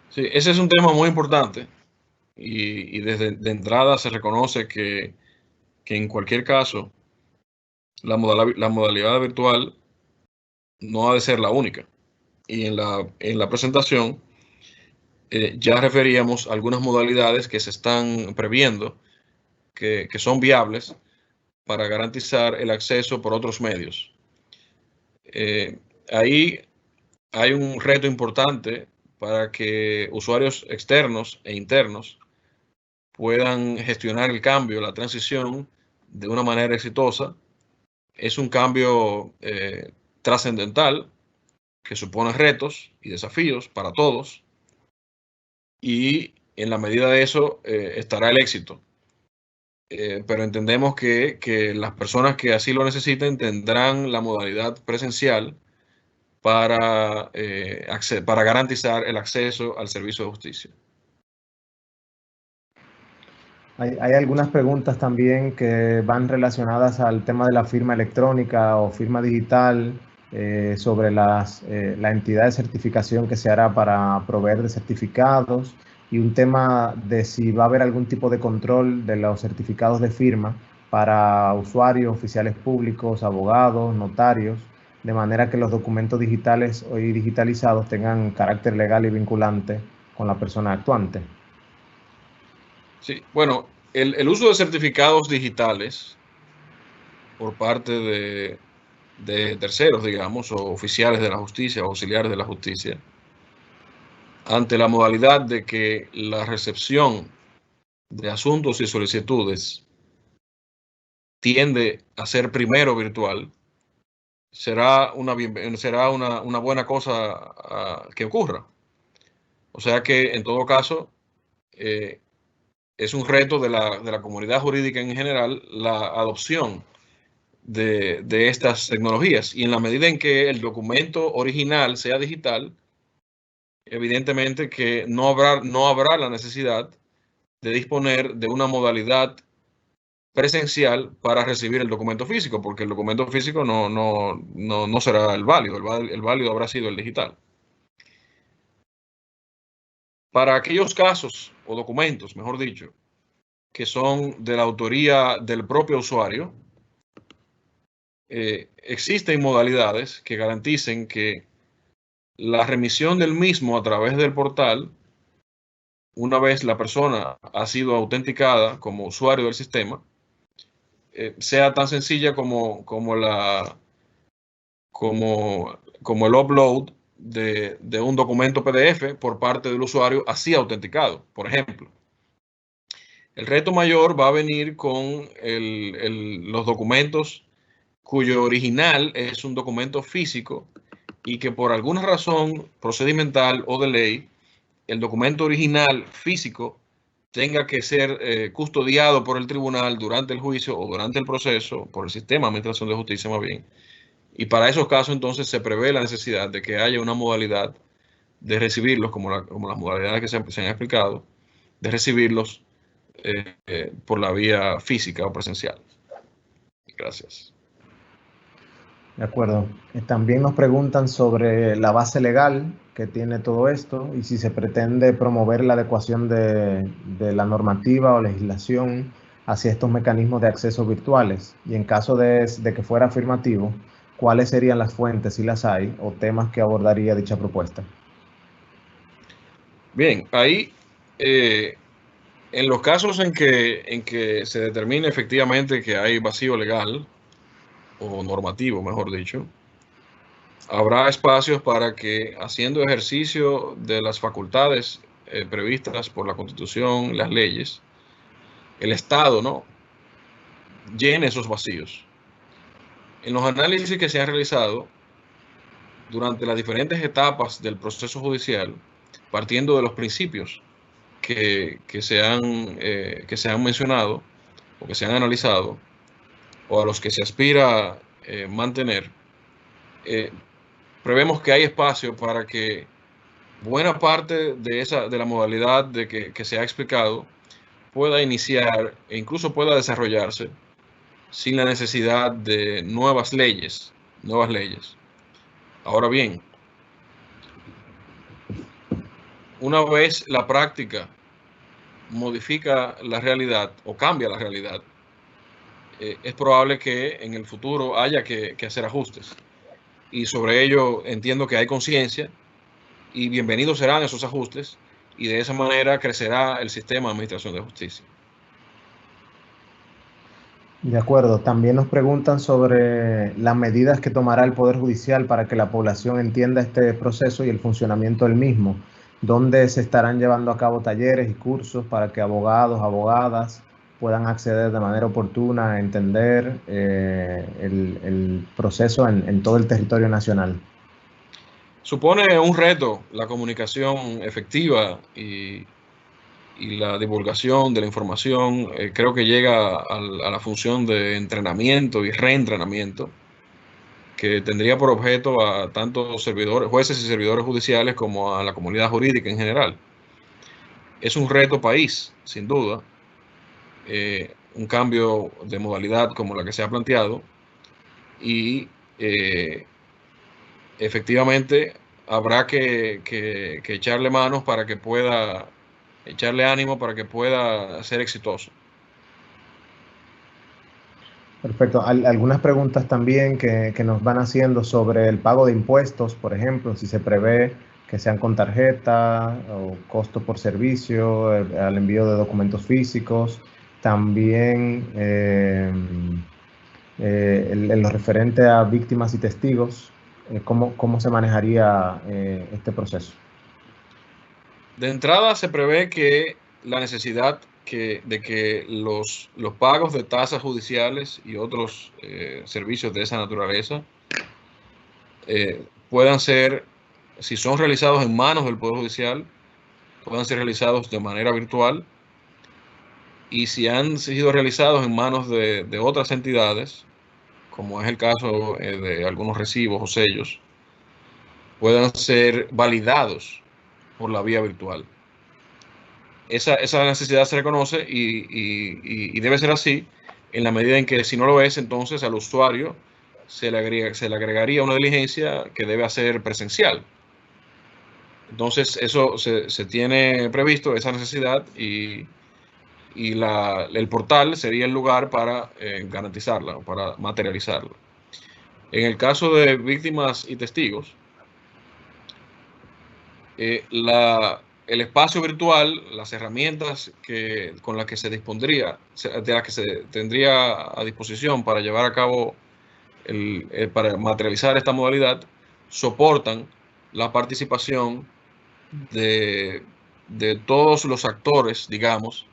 Sí, ese es un tema muy importante y desde de entrada se reconoce que en cualquier caso la modalidad virtual no ha de ser la única. Y en la presentación ya referíamos algunas modalidades que se están previendo, que son viables para garantizar el acceso por otros medios. Ahí hay un reto importante para que usuarios externos e internos puedan gestionar el cambio, la transición de una manera exitosa. Es un cambio trascendental que supone retos y desafíos para todos, y en la medida de eso estará el éxito. Pero entendemos que las personas que así lo necesiten tendrán la modalidad presencial para garantizar el acceso al servicio de justicia. Hay algunas preguntas también que van relacionadas al tema de la firma electrónica o firma digital, sobre la entidad de certificación que se hará para proveer de certificados, y un tema de si va a haber algún tipo de control de los certificados de firma para usuarios, oficiales públicos, abogados, notarios, de manera que los documentos digitales hoy digitalizados tengan carácter legal y vinculante con la persona actuante. Sí, bueno, el uso de certificados digitales por parte de terceros, digamos, o oficiales de la justicia, o auxiliares de la justicia, ante la modalidad de que la recepción de asuntos y solicitudes tiende a ser primero virtual, será una buena cosa que ocurra. O sea que, en todo caso, es un reto de la comunidad jurídica en general la adopción de estas tecnologías, y en la medida en que el documento original sea digital, evidentemente que no habrá la necesidad de disponer de una modalidad presencial para recibir el documento físico, porque el documento físico no será el válido. El válido habrá sido el digital. Para aquellos casos o documentos, mejor dicho, que son de la autoría del propio usuario, existen modalidades que garanticen que la remisión del mismo a través del portal, una vez la persona ha sido autenticada como usuario del sistema, sea tan sencilla como el upload de un documento PDF por parte del usuario así autenticado. Por ejemplo, el reto mayor va a venir con los documentos cuyo original es un documento físico y que por alguna razón procedimental o de ley, el documento original físico tenga que ser custodiado por el tribunal durante el juicio o durante el proceso, por el sistema de administración de justicia más bien. Y para esos casos entonces se prevé la necesidad de que haya una modalidad de recibirlos, como las modalidades que se han explicado, de recibirlos por la vía física o presencial. Gracias. De acuerdo. También nos preguntan sobre la base legal que tiene todo esto y si se pretende promover la adecuación de la normativa o legislación hacia estos mecanismos de acceso virtuales, y en caso de que fuera afirmativo, ¿cuáles serían las fuentes, si las hay, o temas que abordaría dicha propuesta? Bien, ahí en los casos en que se determine efectivamente que hay vacío legal o normativo, mejor dicho, habrá espacios para que, haciendo ejercicio de las facultades previstas por la Constitución, las leyes, el Estado, ¿no?, llene esos vacíos. En los análisis que se han realizado durante las diferentes etapas del proceso judicial, partiendo de los principios que se han mencionado o que se han analizado, o a los que se aspira mantener, prevemos que hay espacio para que buena parte de la modalidad que se ha explicado pueda iniciar e incluso pueda desarrollarse sin la necesidad de nuevas leyes. Ahora bien, una vez la práctica modifica la realidad o cambia la realidad, es probable que en el futuro haya que hacer ajustes. Y sobre ello entiendo que hay conciencia, y bienvenidos serán esos ajustes, y de esa manera crecerá el sistema de administración de justicia. De acuerdo. También nos preguntan sobre las medidas que tomará el Poder Judicial para que la población entienda este proceso y el funcionamiento del mismo, donde se estarán llevando a cabo talleres y cursos para que abogados, abogadas puedan acceder de manera oportuna a entender el proceso en todo el territorio nacional. Supone un reto la comunicación efectiva y la divulgación de la información. Creo que llega a la función de entrenamiento y reentrenamiento, que tendría por objeto a tanto servidores, jueces y servidores judiciales como a la comunidad jurídica en general. Es un reto país, sin duda, un cambio de modalidad como la que se ha planteado, y efectivamente habrá que echarle manos para que pueda, echarle ánimo para que pueda ser exitoso. Perfecto. Algunas preguntas también que nos van haciendo sobre el pago de impuestos, por ejemplo, si se prevé que sean con tarjeta o costo por servicio, al envío de documentos físicos. También en lo referente a víctimas y testigos, ¿cómo se manejaría este proceso? De entrada se prevé que la necesidad de que los pagos de tasas judiciales y otros servicios de esa naturaleza puedan ser, si son realizados en manos del Poder Judicial, puedan ser realizados de manera virtual, y si han sido realizados en manos de otras entidades, como es el caso de algunos recibos o sellos, puedan ser validados por la vía virtual. Esa necesidad se reconoce y debe ser así, en la medida en que, si no lo es, entonces al usuario se le agregaría una diligencia que debe hacer presencial. Entonces eso se tiene previsto, esa necesidad, y el portal sería el lugar para garantizarla o para materializarla. En el caso de víctimas y testigos, el espacio virtual, las herramientas con las que se dispondría, de las que se tendría a disposición para llevar a cabo, para materializar esta modalidad, soportan la participación de todos los actores, digamos,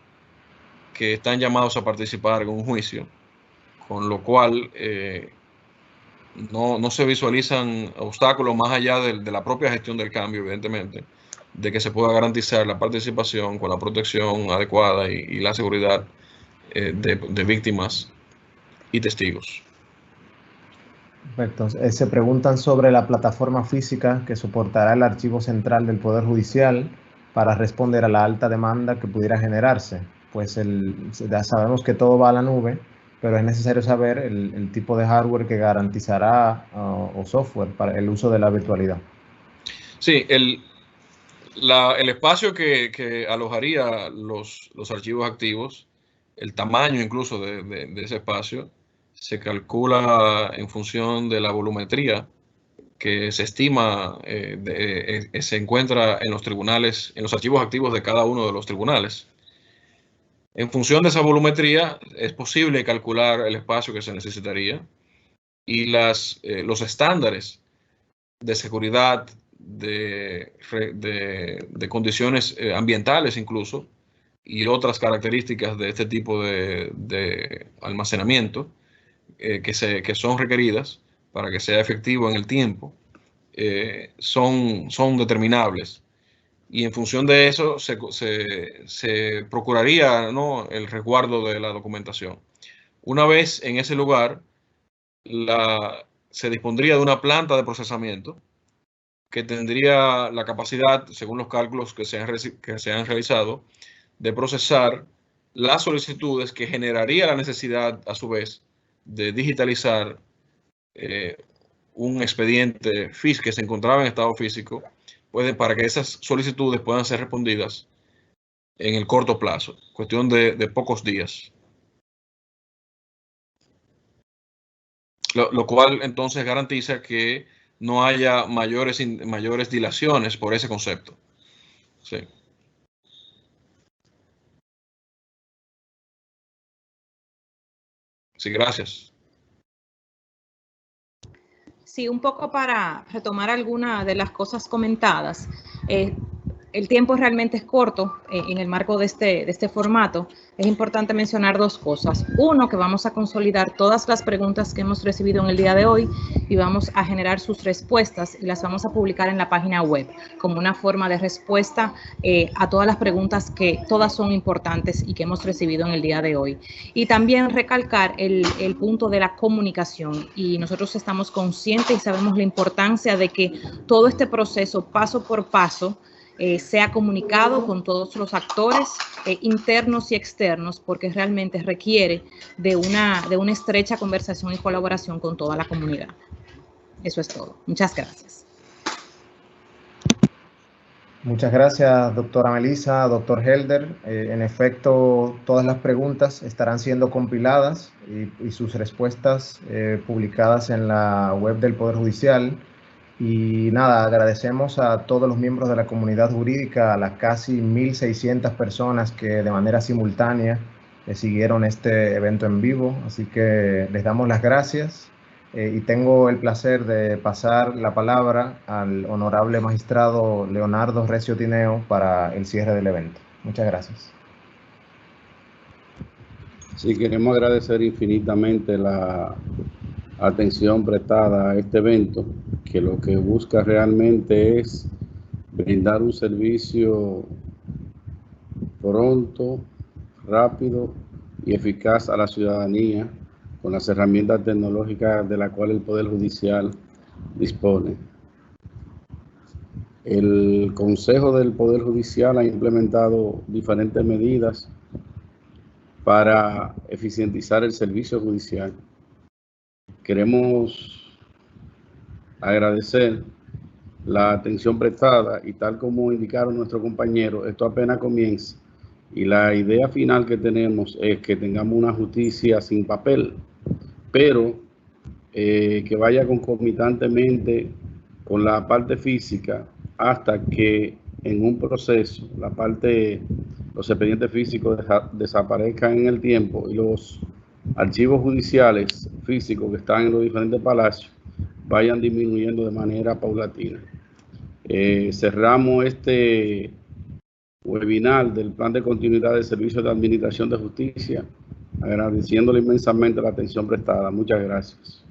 que están llamados a participar en un juicio, con lo cual no se visualizan obstáculos más allá de la propia gestión del cambio, evidentemente, de que se pueda garantizar la participación con la protección adecuada y la seguridad de víctimas y testigos. Perfecto. Se preguntan sobre la plataforma física que soportará el archivo central del Poder Judicial para responder a la alta demanda que pudiera generarse. Pues ya sabemos que todo va a la nube, pero es necesario saber el tipo de hardware que garantizará o software para el uso de la virtualidad. Sí, el espacio que alojaría los archivos activos, el tamaño incluso de ese espacio, se calcula en función de la volumetría que se estima se encuentra en los tribunales, en los archivos activos de cada uno de los tribunales. En función de esa volumetría es posible calcular el espacio que se necesitaría, y los estándares de seguridad, de condiciones ambientales incluso, y otras características de este tipo de almacenamiento que son requeridas para que sea efectivo en el tiempo, son determinables. Y en función de eso se procuraría, ¿no?, el resguardo de la documentación. Una vez en ese lugar, se dispondría de una planta de procesamiento que tendría la capacidad, según los cálculos que se han realizado, de procesar las solicitudes que generaría la necesidad, a su vez, de digitalizar un expediente que se encontraba en estado físico, para que esas solicitudes puedan ser respondidas en el corto plazo, cuestión de pocos días. Lo cual entonces garantiza que no haya mayores dilaciones por ese concepto. Sí. Sí, gracias. Sí, un poco para retomar algunas de las cosas comentadas. el tiempo realmente es corto en el marco de este formato. Es importante mencionar dos cosas. Uno, que vamos a consolidar todas las preguntas que hemos recibido en el día de hoy y vamos a generar sus respuestas y las vamos a publicar en la página web como una forma de respuesta a todas las preguntas que todas son importantes y que hemos recibido en el día de hoy. Y también recalcar el punto de la comunicación, y nosotros estamos conscientes y sabemos la importancia de que todo este proceso, paso por paso, sea comunicado con todos los actores internos y externos, porque realmente requiere de una estrecha conversación y colaboración con toda la comunidad. Eso es todo. Muchas gracias. Muchas gracias, doctora Melissa, doctor Helder. En efecto, todas las preguntas estarán siendo compiladas y sus respuestas publicadas en la web del Poder Judicial. Y nada, agradecemos a todos los miembros de la comunidad jurídica, a las casi 1.600 personas que de manera simultánea siguieron este evento en vivo. Así que les damos las gracias y tengo el placer de pasar la palabra al honorable magistrado Leonardo Recio Tineo para el cierre del evento. Muchas gracias. Sí, queremos agradecer infinitamente la atención prestada a este evento, que lo que busca realmente es brindar un servicio pronto, rápido y eficaz a la ciudadanía con las herramientas tecnológicas de las cuales el Poder Judicial dispone. El Consejo del Poder Judicial ha implementado diferentes medidas para eficientizar el servicio judicial. Queremos agradecer la atención prestada y, tal como indicaron nuestros compañeros, esto apenas comienza y la idea final que tenemos es que tengamos una justicia sin papel, pero que vaya concomitantemente con la parte física hasta que en un proceso los expedientes físicos desaparezcan en el tiempo y los archivos judiciales físicos que están en los diferentes palacios vayan disminuyendo de manera paulatina. Cerramos este webinar del Plan de Continuidad de Servicios de Administración de Justicia, agradeciéndole inmensamente la atención prestada. Muchas gracias.